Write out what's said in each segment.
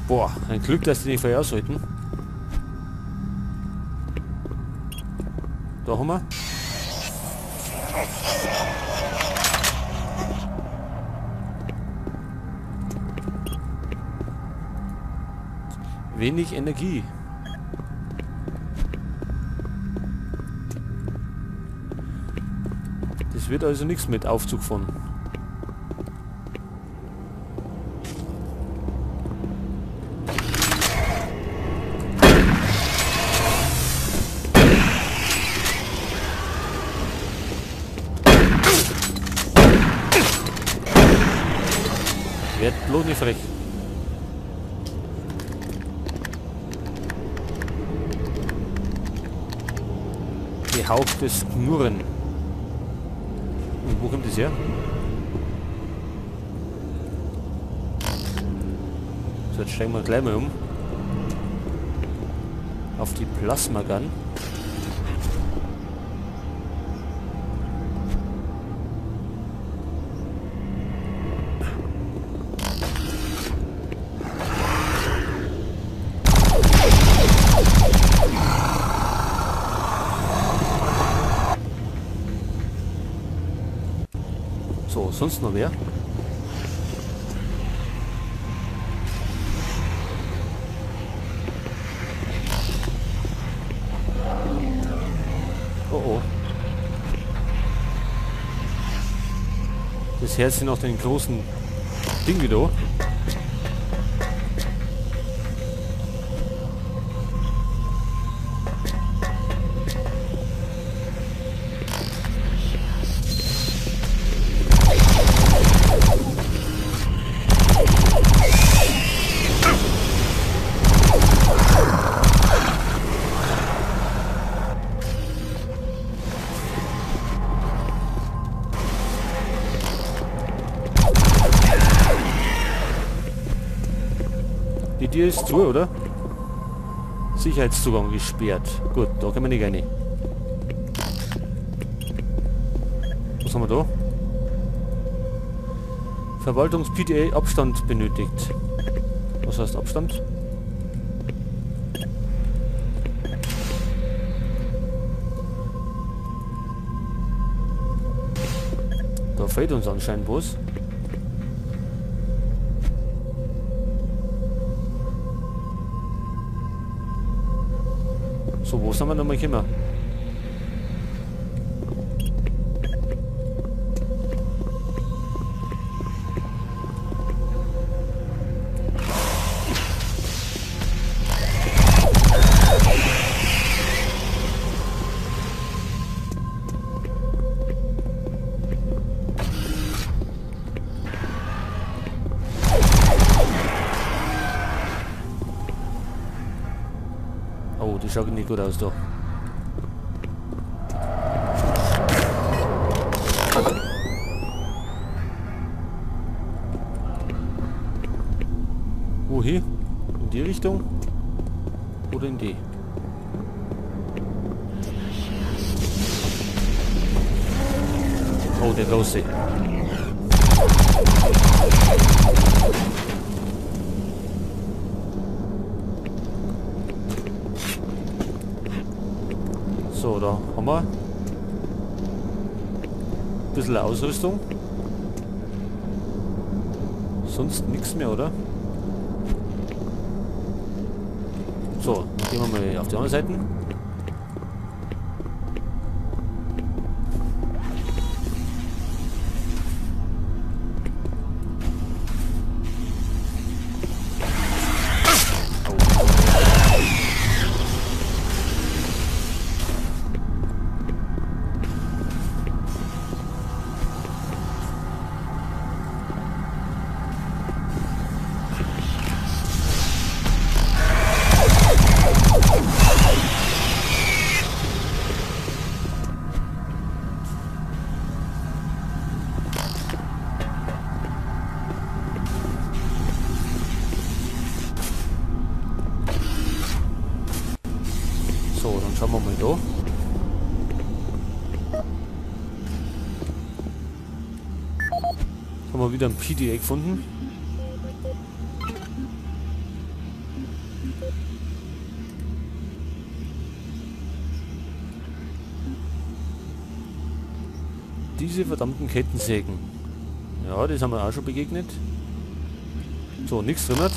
Boah, ein Glück, dass die nicht Feuer aushalten. Da haben wir. Wenig Energie. Das wird also nichts mit Aufzug von. Werd bloß nicht frech. Gehauchtes Knurren. Und wo kommt das her? So, jetzt steigen wir gleich mal um. Auf die Plasma Gun. So, sonst noch wer? Oh oh. Das Herz sind auch den großen Ding wieder. Die Tür ist zu, oder? Sicherheitszugang gesperrt. Gut, da können wir nicht rein. Was haben wir da? Verwaltungs-PDA Abstand benötigt. Was heißt Abstand? Da fehlt uns anscheinend was. So, wo sind wir nochmal gekommen? Oh, die schaut nicht gut aus da. Wohin? In die Richtung? Oder in die? Oh, der große. So, da haben wir ein bisschen Ausrüstung. Sonst nichts mehr, oder? So, dann gehen wir mal auf die andere Seite. Haben wir wieder ein PDA gefunden. Diese verdammten Kettensägen. Ja, das haben wir auch schon begegnet. So, nichts drin hat.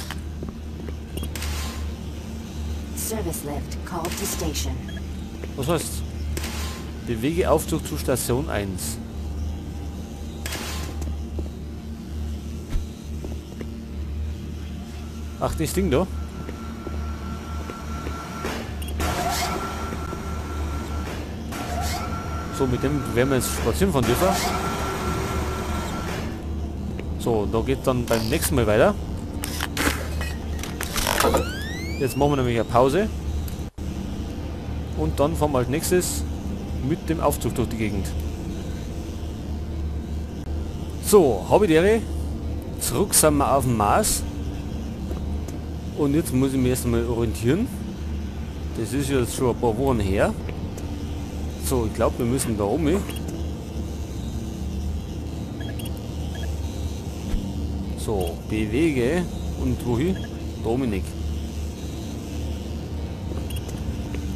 Service lift called to station. Was heißt? Bewege Aufzug zu Station 1. Ach, das Ding da. So, mit dem werden wir jetzt spazieren fahren dürfen. So, da geht dann beim nächsten Mal weiter. Jetzt machen wir nämlich eine Pause. Und dann fahren wir als nächstes mit dem Aufzug durch die Gegend. So, habe ich die Ehre. Zurück sind wir auf dem Mars. Und jetzt muss ich mich erst einmal orientieren. Das ist jetzt schon ein paar Wochen her. So, ich glaube, wir müssen da oben hin. So, bewege. Und wohin? Dominik.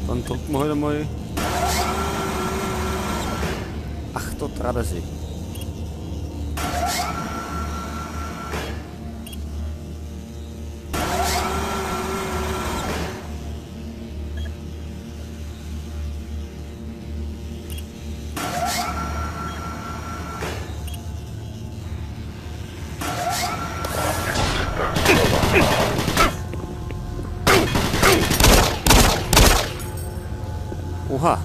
Dann drücken wir halt einmal. Ach, da trat er sich. Oha.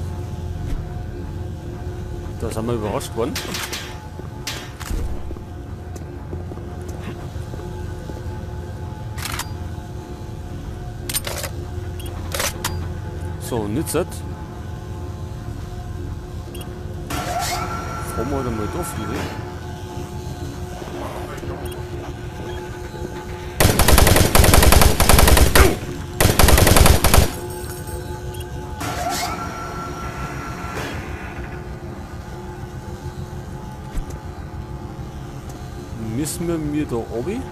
Da sind wir überrascht worden. So, nützt. Fahren wir halt mal da fliegen. Müssen wir mir da oben?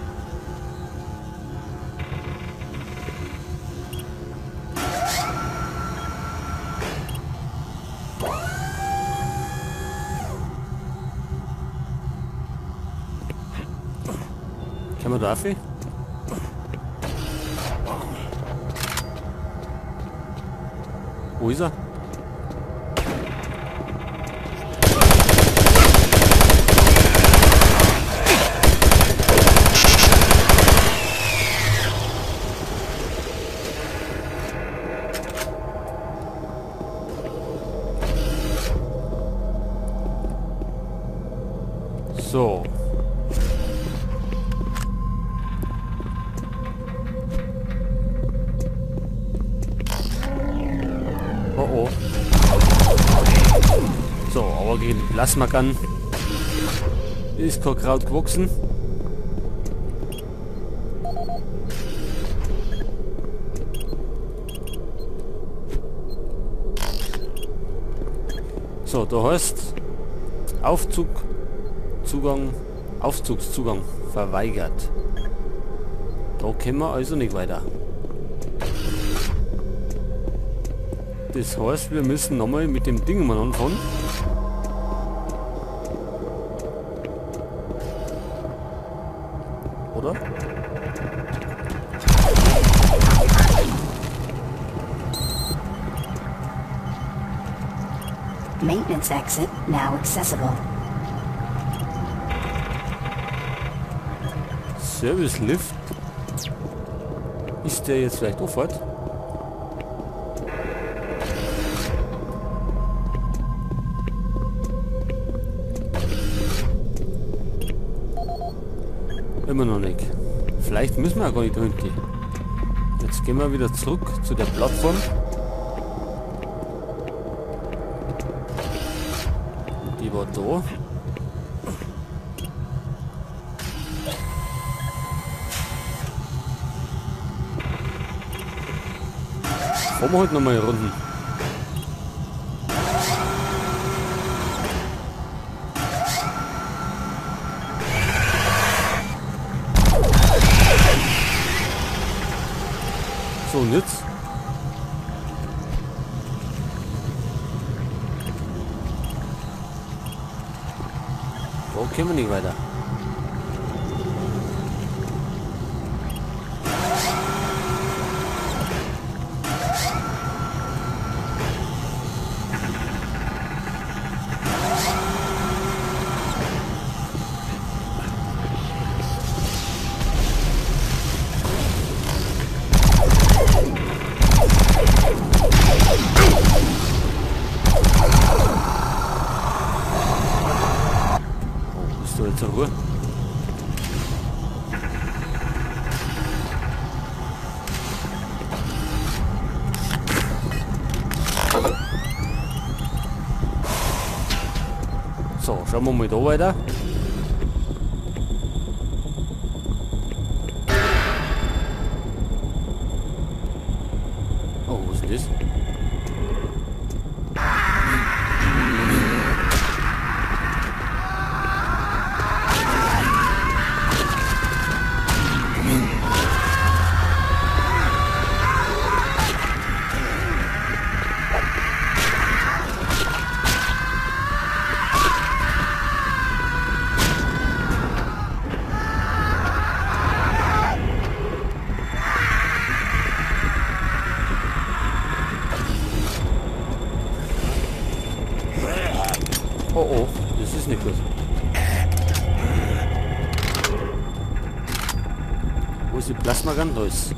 Können wir da rauf? Wo ist er? So. Oh oh. So, aber gegen die Plasmagun ist kein Kraut gewachsen. So, da heißt Aufzugszugang verweigert. Da können wir also nicht weiter. Das heißt, wir müssen nochmal mit dem Ding mal anfangen. Oder? Maintenance exit now accessible. Service Lift. Ist der jetzt vielleicht offen? Immer noch nicht. Vielleicht müssen wir auch gar nicht runter. Jetzt gehen wir wieder zurück zu der Plattform. Die war da. Fahren wir heute nochmal Runden. und jetzt? Wo kommen wir nicht weiter? So, jetzt Ruhe. So, schauen wir mal da weiter. Oh, was ist denn das? Oh oh, das ist nicht gut. Wo ist die Plasmagun? Da ist.